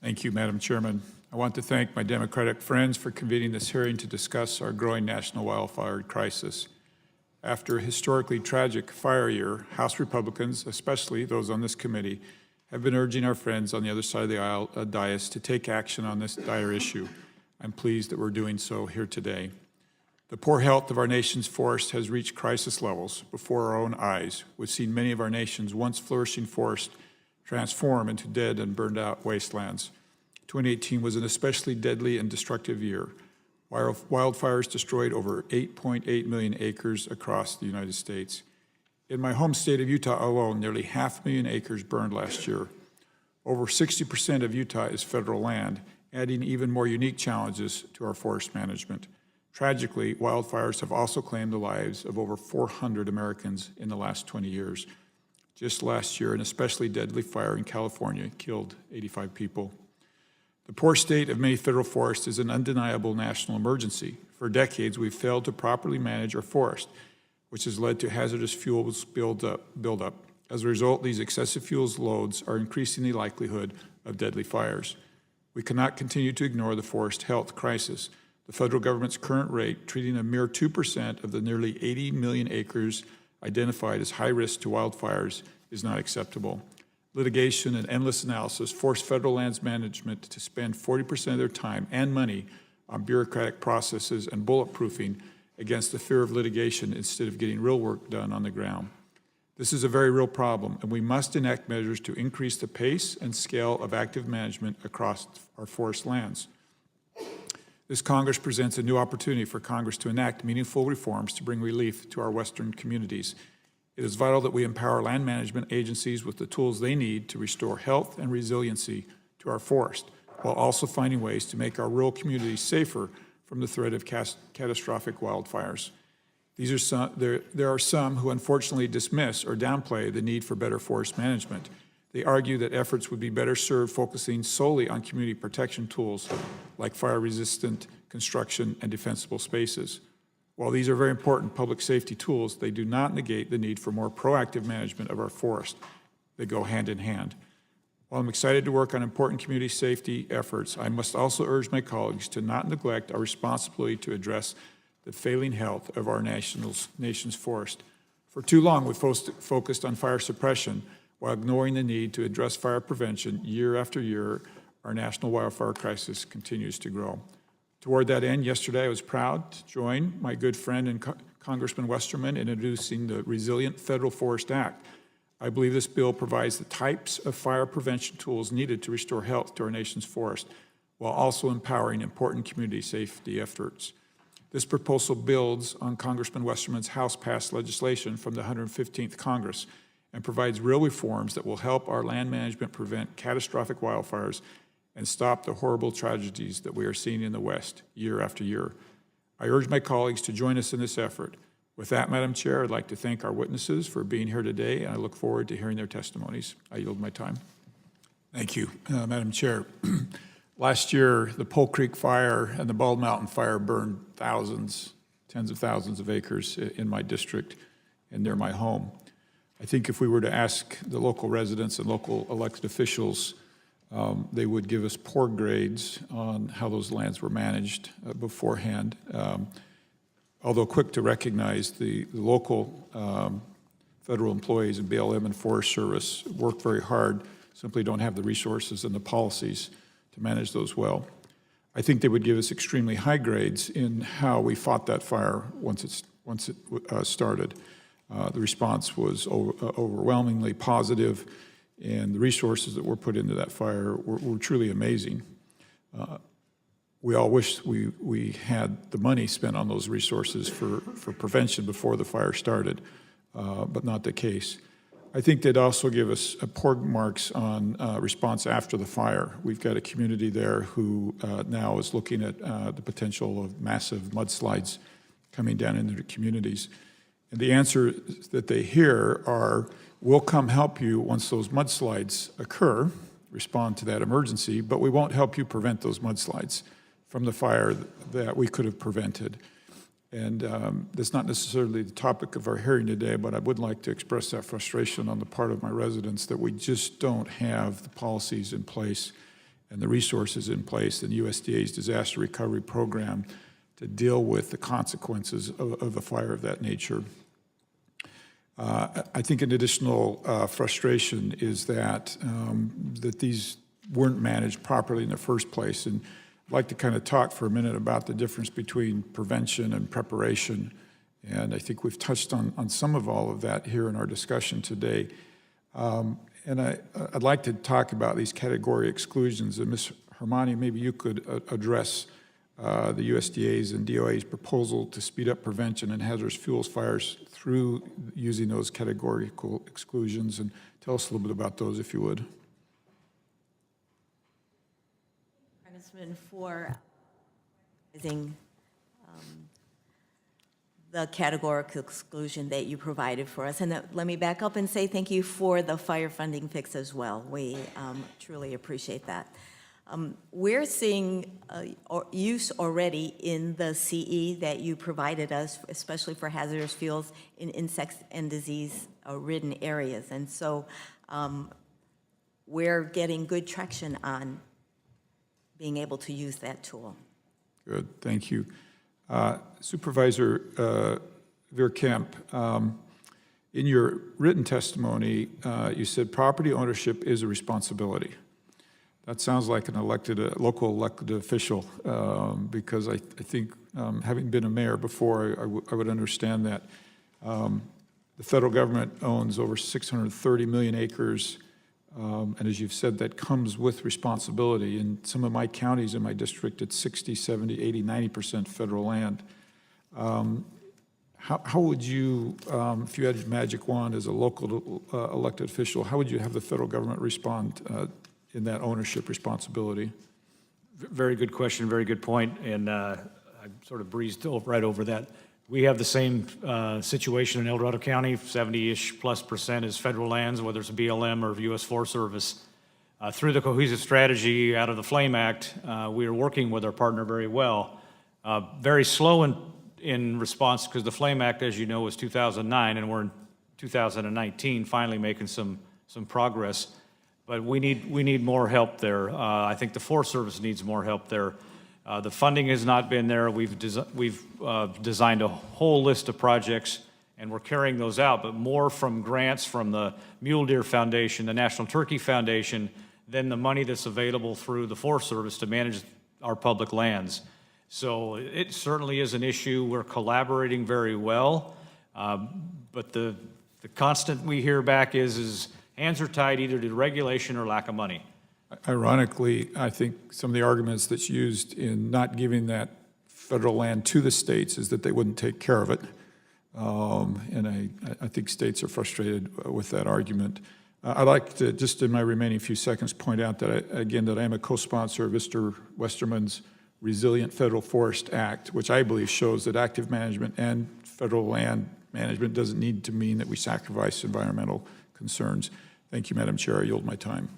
Thank you, Madam Chairman. I want to thank my Democratic friends for convening this hearing to discuss our growing national wildfire crisis. After a historically tragic fire year, House Republicans, especially those on this committee, have been urging our friends on the other side of the aisle, dais, to take action on this dire issue. I'm pleased that we're doing so here today. The poor health of our nation's forest has reached crisis levels before our own eyes. We've seen many of our nation's once flourishing forests transform into dead and burned out wastelands. 2018 was an especially deadly and destructive year. Wildfires destroyed over 8.8 million acres across the United States. In my home state of Utah alone, nearly 500,000 acres burned last year. Over 60% of Utah is federal land, adding even more unique challenges to our forest management. Tragically, wildfires have also claimed the lives of over 400 Americans in the last 20 years. Just last year, an especially deadly fire in California killed 85 people. The poor state of many federal forests is an undeniable national emergency. For decades, we've failed to properly manage our forest, which has led to hazardous fuels build up. As a result, these excessive fuels loads are increasing the likelihood of deadly fires. We cannot continue to ignore the forest health crisis. The federal government's current rate, treating a mere 2% of the nearly 80 million acres identified as high risk to wildfires, is not acceptable. Litigation and endless analysis force federal lands management to spend 40% of their time and money on bureaucratic processes and bulletproofing against the fear of litigation instead of getting real work done on the ground. This is a very real problem, and we must enact measures to increase the pace and scale of active management across our forest lands. This Congress presents a new opportunity for Congress to enact meaningful reforms to bring relief to our Western communities. It is vital that we empower land management agencies with the tools they need to restore health and resiliency to our forest, while also finding ways to make our rural communities safer from the threat of catastrophic wildfires. There are some who unfortunately dismiss or downplay the need for better forest management. They argue that efforts would be better served focusing solely on community protection tools like fire-resistant construction and defensible spaces. While these are very important public safety tools, they do not negate the need for more proactive management of our forest. They go hand in hand. While I'm excited to work on important community safety efforts, I must also urge my colleagues to not neglect our responsibility to address the failing health of our nation's forest. For too long, we've focused on fire suppression while ignoring the need to address fire prevention. Year after year, our national wildfire crisis continues to grow. Toward that end, yesterday I was proud to join my good friend and Congressman Westerman in introducing the Resilient Federal Forest Act. I believe this bill provides the types of fire prevention tools needed to restore health to our nation's forest, while also empowering important community safety efforts. This proposal builds on Congressman Westerman's House-passed legislation from the 115th Congress and provides real reforms that will help our land management prevent catastrophic wildfires and stop the horrible tragedies that we are seeing in the West year after year. I urge my colleagues to join us in this effort. With that, Madam Chair, I'd like to thank our witnesses for being here today, and I look forward to hearing their testimonies. I yield my time. Thank you, Madam Chair. Last year, the Pole Creek Fire and the Bald Mountain Fire burned thousands, tens of thousands of acres in my district and near my home. I think if we were to ask the local residents and local elected officials, they would give us poor grades on how those lands were managed beforehand. Although quick to recognize the local federal employees in BLM and Forest Service work very hard, simply don't have the resources and the policies to manage those well. I think they would give us extremely high grades in how we fought that fire once it started. The response was overwhelmingly positive, and the resources that were put into that fire were truly amazing. We all wish we had the money spent on those resources for prevention before the fire started, but not the case. I think they'd also give us poor marks on response after the fire. We've got a community there who now is looking at the potential of massive mudslides coming down into the communities. And the answer that they hear are, we'll come help you once those mudslides occur, respond to that emergency, but we won't help you prevent those mudslides from the fire that we could have prevented. And that's not necessarily the topic of our hearing today, but I would like to express that frustration on the part of my residents that we just don't have the policies in place and the resources in place in USDA's disaster recovery program to deal with the consequences of a fire of that nature. I think an additional frustration is that that these weren't managed properly in the first place. And I'd like to kind of talk for a minute about the difference between prevention and preparation. And I think we've touched on some of all of that here in our discussion today. And I'd like to talk about these category exclusions. And Ms. Hermani, maybe you could address the USDA's and DOA's proposal to speed up prevention and hazardous fuels fires through using those categorical exclusions, and tell us a little bit about those, if you would. Congressman, for using the categorical exclusion that you provided for us. And let me back up and say thank you for the fire funding fix as well. We truly appreciate that. We're seeing use already in the CE that you provided us, especially for hazardous fuels in insects and disease-ridden areas. And so we're getting good traction on being able to use that tool. Good, thank you. Supervisor Veer-Kemp, in your written testimony, you said property ownership is a responsibility. That sounds like an local elected official, because I think, having been a mayor before, I would understand that. The federal government owns over 630 million acres, and as you've said, that comes with responsibility. In some of my counties in my district, it's 60, 70, 80, 90% federal land. How would you, if you had a magic wand as a local elected official, how would you have the federal government respond in that ownership responsibility? Very good question, very good point, and I sort of breezed right over that. We have the same situation in El Dorado County. 70-ish+ % is federal lands, whether it's BLM or U.S. Forest Service. Through the cohesive strategy out of the FLAME Act, we are working with our partner very well. Very slow in response, because the FLAME Act, as you know, was 2009, and we're in 2019, finally making some progress. But we need more help there. I think the Forest Service needs more help there. The funding has not been there. We've designed a whole list of projects, and we're carrying those out, but more from grants from the Mule Deer Foundation, the National Turkey Foundation, than the money that's available through the Forest Service to manage our public lands. So it certainly is an issue. We're collaborating very well, but the constant we hear back is hands are tied either to regulation or lack of money. Ironically, I think some of the arguments that's used in not giving that federal land to the states is that they wouldn't take care of it. And I think states are frustrated with that argument. I'd like to, just in my remaining few seconds, point out that, that I am a co-sponsor of Mr. Westerman's Resilient Federal Forest Act, which I believe shows that active management and federal land management doesn't need to mean that we sacrifice environmental concerns. Thank you, Madam Chair. I yield my time.